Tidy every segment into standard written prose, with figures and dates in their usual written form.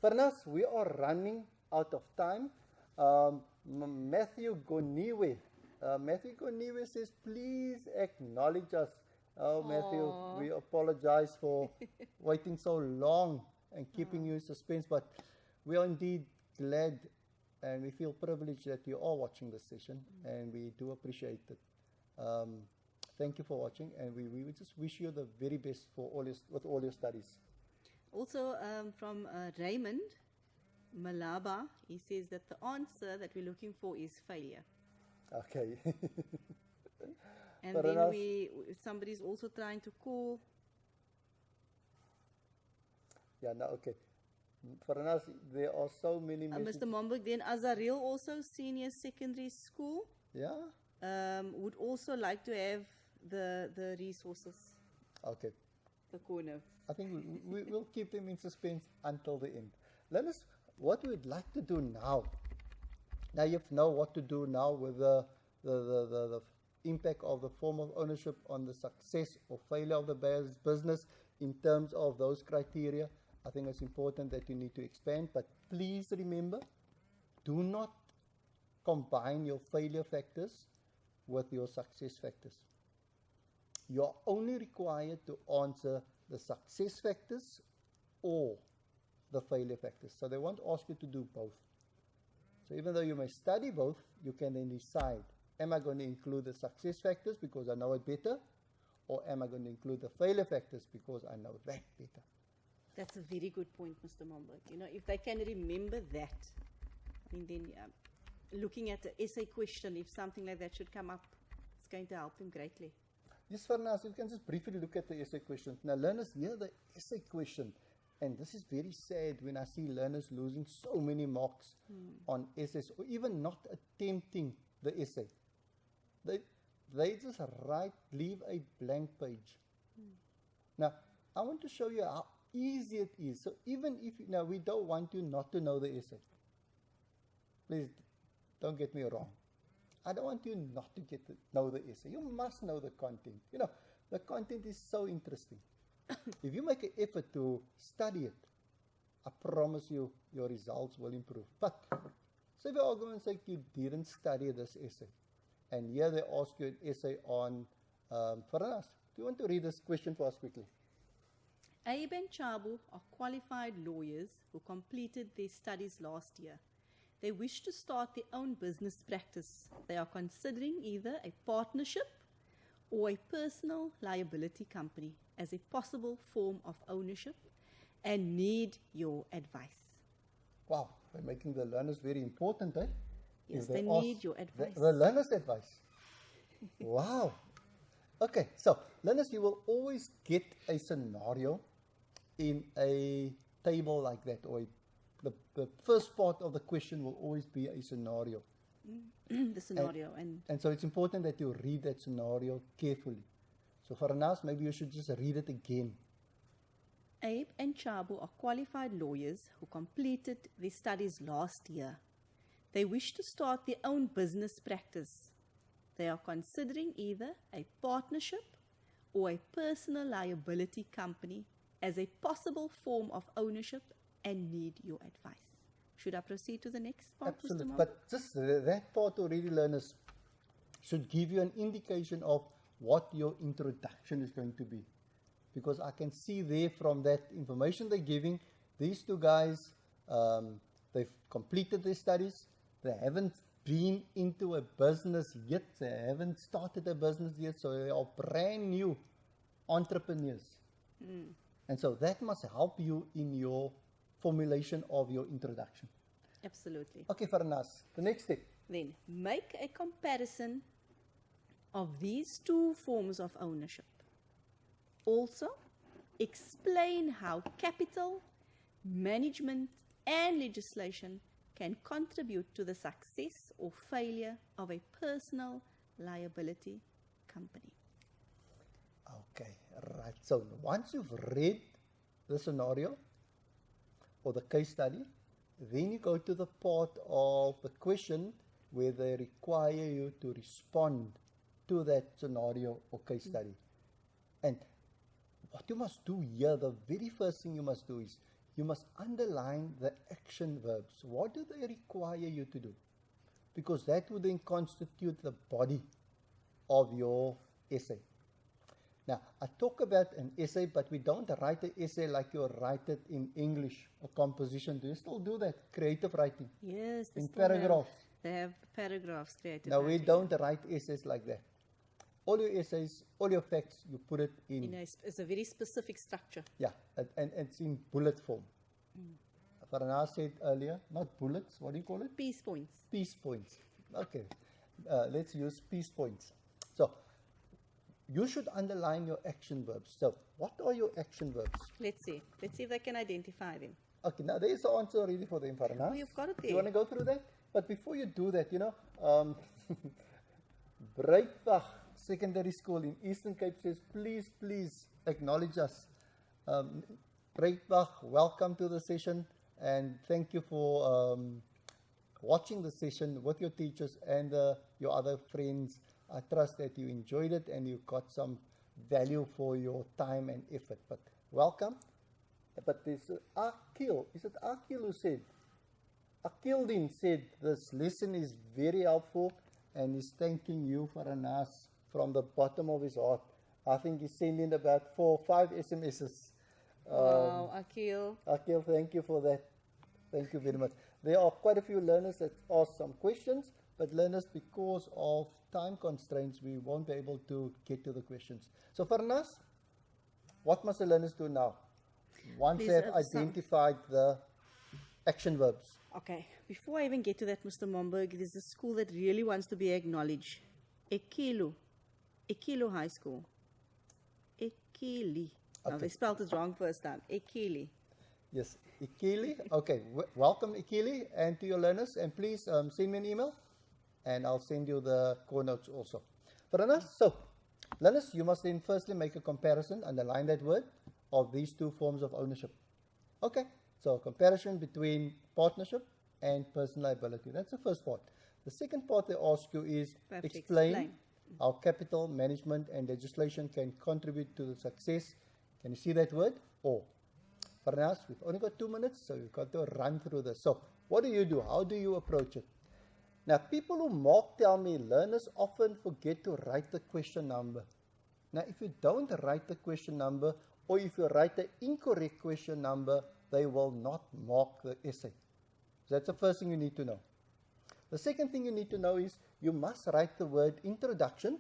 Farnas, we are running out of time. Matthew Goniwe. Matthew Goniwe says, please acknowledge us. Oh, Matthew, Aw. we apologize for waiting so long and keeping you in suspense, but we are indeed glad and we feel privileged that you are watching this session, and we do appreciate it. Thank you for watching, and we just wish you the very best for with all your studies. Also, from Raymond Malaba, he says that the answer that we're looking for is failure. Okay. And Fair then enough. somebody's also trying to call. Yeah, no, okay. For us, there are so many Mr. Momberg, then Azaril, also senior secondary school, Yeah? would also like to have the resources, Okay. the corner. I think we'll keep them in suspense until the end. Learners, what we'd like to do now, now you know what to do now with the impact of the form of ownership on the success or failure of the business in terms of those criteria. I think it's important that you need to expand, but please remember, do not combine your failure factors with your success factors. You are only required to answer the success factors or the failure factors. So they won't ask you to do both. So even though you may study both, you can then decide, am I going to include the success factors because I know it better, or am I going to include the failure factors because I know that better? That's a very good point, Mr. Momberg. You know, if they can remember that, I mean, then looking at the essay question, if something like that should come up, it's going to help them greatly. Yes, Farnas, you can just briefly look at the essay question. Now, learners, hear the essay question, and this is very sad when I see learners losing so many marks on essays, or even not attempting the essay. They just leave a blank page. Now, I want to show you how easy it is. So even if, now we don't want you not to know the essay. Please don't get me wrong. I don't want you not to know the essay. You must know the content. You know, the content is so interesting. If you make an effort to study it, I promise you, your results will improve. But, say for argument's sake, you didn't study this essay, and here they ask you an essay on, for us. Do you want to read this question for us quickly? Abe and Chabu are qualified lawyers who completed their studies last year. They wish to start their own business practice. They are considering either a partnership or a personal liability company as a possible form of ownership and need your advice. Wow, we're making the learners very important, eh? Yes, If they ask need your advice. The learners' advice. Wow. Okay, so learners, you will always get a scenario in a table like that, or the first part of the question will always be a scenario. The scenario. And so it's important that you read that scenario carefully. So for us, maybe you should just read it again. Abe and Chabu are qualified lawyers who completed their studies last year. They wish to start their own business practice. They are considering either a partnership or a personal liability company as a possible form of ownership and need your advice. Should I proceed to the next part, Mr. Absolutely. Momberg? But just that part already, learners, should give you an indication of what your introduction is going to be. Because I can see there from that information they're giving, these two guys, they've completed their studies. They haven't been into a business yet. They haven't started a business yet. So they are brand new entrepreneurs. And so that must help you in your formulation of your introduction. Absolutely. Okay, Farnas, the next step. Then make a comparison of these two forms of ownership. Also, explain how capital, management, and legislation can contribute to the success or failure of a personal liability company. Okay, right. So once you've read the scenario or the case study, then you go to the part of the question where they require you to respond to that scenario or case study. And what you must do here, the very first thing you must do is you must underline the action verbs. What do they require you to do? Because that would then constitute the body of your essay. Now, I talk about an essay, but we don't write an essay like you write it in English or composition. Do you still do that? Creative writing. Yes, they In still have- paragraphs. They have paragraphs created. Now, we writing. don't write essays like that. All your essays, all your facts, you put it in, It's a very specific structure. yeah, and it's in bullet form. Farana said earlier, not bullets, what do you call it? Piece points. Piece points. Okay, let's use piece points. So, you should underline your action verbs. So, what are your action verbs? Let's see. Let's see if they can identify them. Okay, now there's the answer already for them, Farana. Oh, you've got it You want to there. go through that? But before you do that, Breitbach Secondary School in Eastern Cape says, please acknowledge us. Breitbach, welcome to the session, and thank you for watching the session with your teachers and your other friends. I trust that you enjoyed it and you got some value for your time and effort. But welcome. But there's Akil. Is it Akil who said? Akildin said this lesson is very helpful and is thanking you for an ask from the bottom of his heart. I think he sent in about 4 or 5 SMSs. Wow, Akil. Akil, thank you for that. Thank you very much. There are quite a few learners that asked some questions, but learners, because of time constraints, we won't be able to get to the questions. So for us, what must the learners do now? Once they There's have some- identified the action verbs. Okay, before I even get to that, Mr. Momberg, there's a school that really wants to be acknowledged. Ekilo High School. Ekili. Now, Okay. they spelled it wrong first time. Ekili. Yes, Ikili. Okay, welcome Ikili and to your learners, and please send me an email and I'll send you the core notes also. So, learners, you must then firstly make a comparison, underline that word, of these two forms of ownership. Okay, so comparison between partnership and personal liability. That's the first part. The second part they ask you is Perhaps explain explain. how capital management and legislation can contribute to the success. Can you see that word? Or. For us, we've only got 2 minutes, so we've got to run through this. So, what do you do? How do you approach it? Now, people who mock tell me learners often forget to write the question number. Now, if you don't write the question number, or if you write the incorrect question number, they will not mark the essay. So that's the first thing you need to know. The second thing you need to know is you must write the word introduction,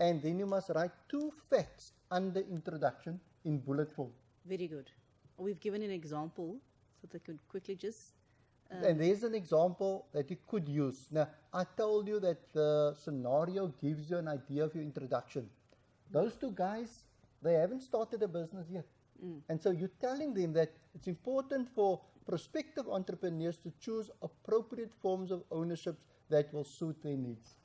and then you must write 2 facts under introduction in bullet form. Very good. We've given an example so they could quickly just. And there's an example that you could use. Now, I told you that the scenario gives you an idea of your introduction. Those 2 guys, they haven't started a business yet. And so you're telling them that it's important for prospective entrepreneurs to choose appropriate forms of ownership that will suit their needs.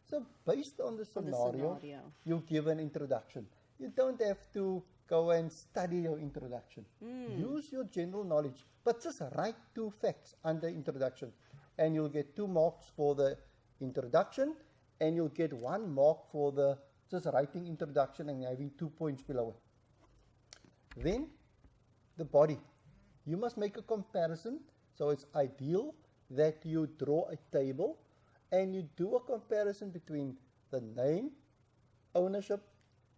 So based on the scenario, you give an introduction. You don't have to go and study your introduction. Use your general knowledge, but just write 2 facts under introduction, and you'll get 2 marks for the introduction, and you'll get 1 mark for the just writing introduction and having 2 points below it. Then the body. You must make a comparison. So it's ideal that you draw a table and you do a comparison between the name, ownership,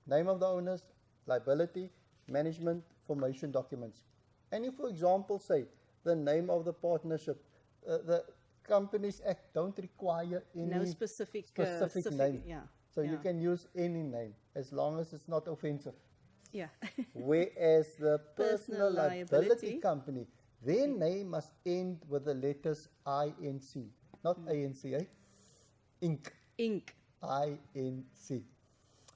name of the owners, liability, management, formation documents. And if, for example, say the name of the partnership, the Companies Act don't require any No specific name. Yeah. So you can use any name as long as it's not offensive. Yeah. Whereas the personal Personal liability liability. company, their name must end with the letters INC, not ANC, eh? Inc. Ink. INC.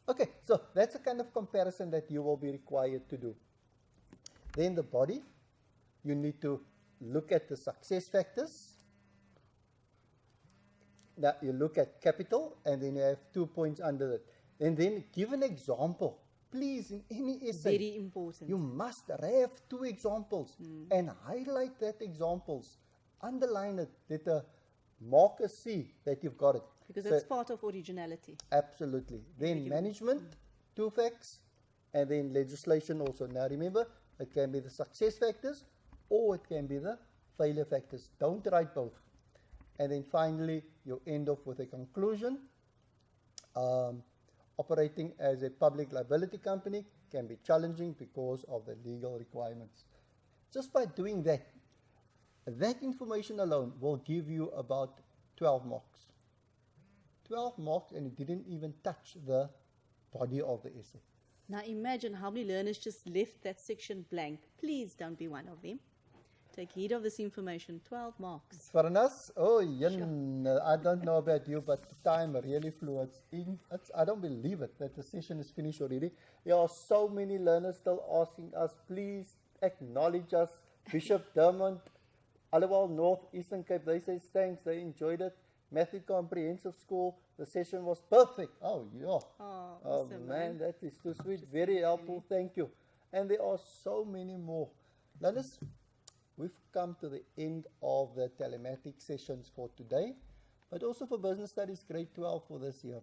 Okay, so that's the kind of comparison that you will be required to do. Then the body, you need to look at the success factors. Now you look at capital, and then you have 2 points under it. And then give an example. Please, in any essay, Very important. you must have 2 examples and highlight that examples. Underline it. Let the marker see that you've got it. Because So- that's part of originality. Absolutely. Then management, 2 facts, and then legislation also. Now remember, it can be the success factors, or it can be the failure factors. Don't write both. And then finally, you end off with a conclusion. Operating as a public liability company can be challenging because of the legal requirements. Just by doing that, that information alone will give you about 12 marks. 12 marks, and it didn't even touch the body of the essay. Now imagine how many learners just left that section blank. Please don't be one of them. Take heed of this information. 12 marks. For us, I don't know about you, but the time really flew. I don't believe it that the session is finished already. There are so many learners still asking us, please acknowledge us. Bishop Dermont, Aliwal North, Eastern Cape, they say thanks, they enjoyed it. Matthew Comprehensive School, the session was perfect. Oh, yeah. Oh, awesome, man, that is too sweet. Very helpful. Thank you. And there are so many more. Learners, we've come to the end of the telematic sessions for today, but also for Business Studies Grade 12 for this year.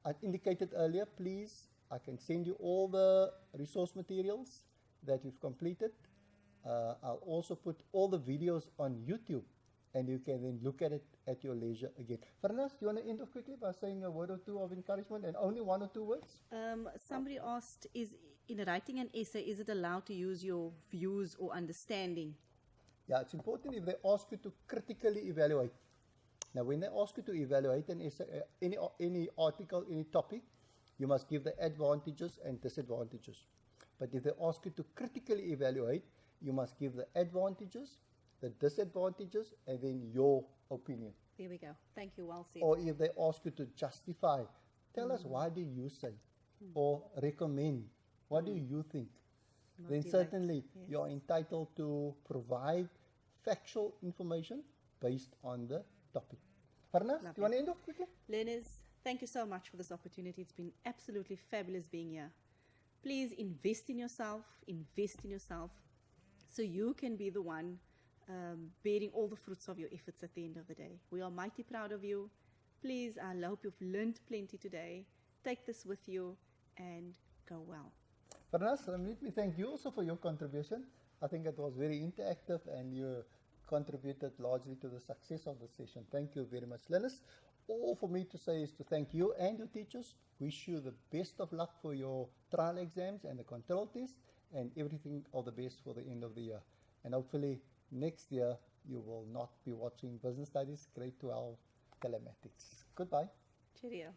I indicated earlier, please, I can send you all the resource materials that we've completed. I'll also put all the videos on YouTube, and you can then look at it at your leisure again. Farnas, do you want to end off quickly by saying a word or two of encouragement, and only one or two words? Somebody asked, in writing an essay, is it allowed to use your views or understanding? Yeah, it's important if they ask you to critically evaluate. Now, when they ask you to evaluate an essay, any article, any topic, you must give the advantages and disadvantages. But if they ask you to critically evaluate, you must give the advantages, the disadvantages, and then your opinion. There we go. Thank you. Well said. Or if they ask you to justify, tell us why do you say, or recommend, what do you think? Then certainly you are entitled to provide factual information based on the topic. Farnas, do you want to end off quickly? Learners, thank you so much for this opportunity. It's been absolutely fabulous being here. Please invest in yourself, so you can be the one bearing all the fruits of your efforts at the end of the day. We are mighty proud of you. Please, I hope you've learned plenty today. Take this with you and go well. Farnas, let me thank you also for your contribution. I think it was very interactive and you contributed largely to the success of the session. Thank you very much, learners. All for me to say is to thank you and your teachers. Wish you the best of luck for your trial exams and the control test, and everything of the best for the end of the year. And hopefully next year you will not be watching Business Studies Grade 12 telematics. Goodbye. Cheerio.